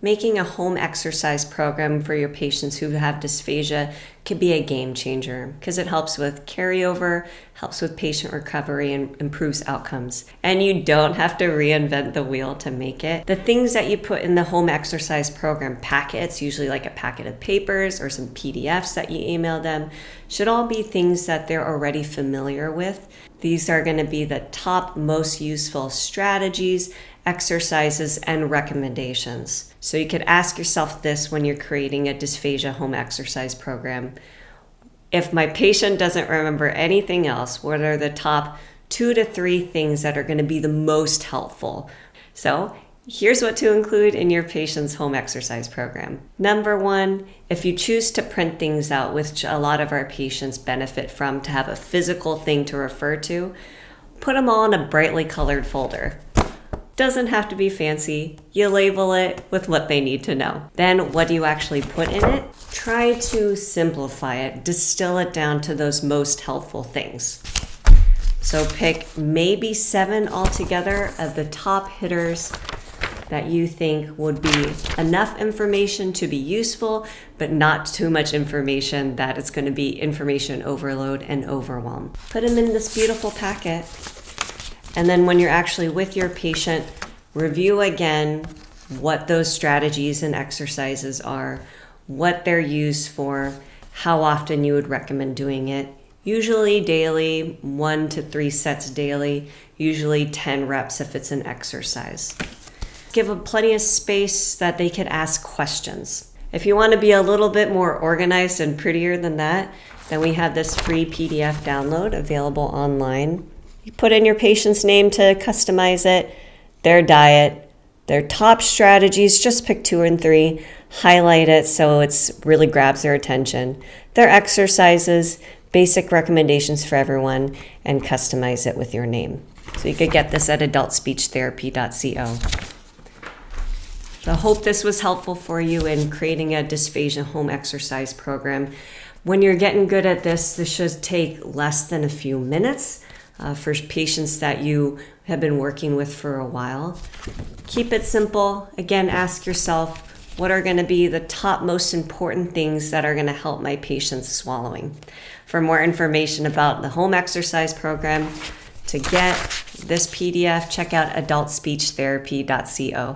Making a home exercise program for your patients who have dysphagia could be a game changer because it helps with carryover, helps with patient recovery, and improves outcomes. And you don't have to reinvent the wheel to make it. The things that you put in the home exercise program packets, usually like a packet of papers or some PDFs that you email them, should all be things that they're already familiar with. These are going to be the top most useful strategies, exercises, and recommendations. So you could ask yourself this when you're creating a dysphagia home exercise program. If my patient doesn't remember anything else, what are the top 2 to 3 things that are going to be the most helpful? So here's what to include in your patient's home exercise program. Number 1, if you choose to print things out, which a lot of our patients benefit from, to have a physical thing to refer to, put them all in a brightly colored folder. Doesn't have to be fancy. You label it with what they need to know. Then what do you actually put in it? Try to simplify it, distill it down to those most helpful things. So pick maybe 7 altogether of the top hitters that you think would be enough information to be useful, but not too much information that it's going to be information overload and overwhelm. Put them in this beautiful packet. And then when you're actually with your patient, review again what those strategies and exercises are, what they're used for, how often you would recommend doing it. Usually daily, 1 to 3 sets daily, usually 10 reps if it's an exercise. Give them plenty of space that they could ask questions. If you want to be a little bit more organized and prettier than that, then we have this free PDF download available online. You put in your patient's name to customize it, their diet, their top strategies, just pick 2 and 3, highlight it so it really grabs their attention, their exercises, basic recommendations for everyone, and customize it with your name. So you could get this at adultspeechtherapy.co. So I hope this was helpful for you in creating a dysphagia home exercise program. When you're getting good at this should take less than a few minutes. For patients that you have been working with for a while. Keep it simple. Again, ask yourself, what are going to be the top most important things that are going to help my patients swallowing? For more information about the home exercise program, to get this PDF, check out adultspeechtherapy.co.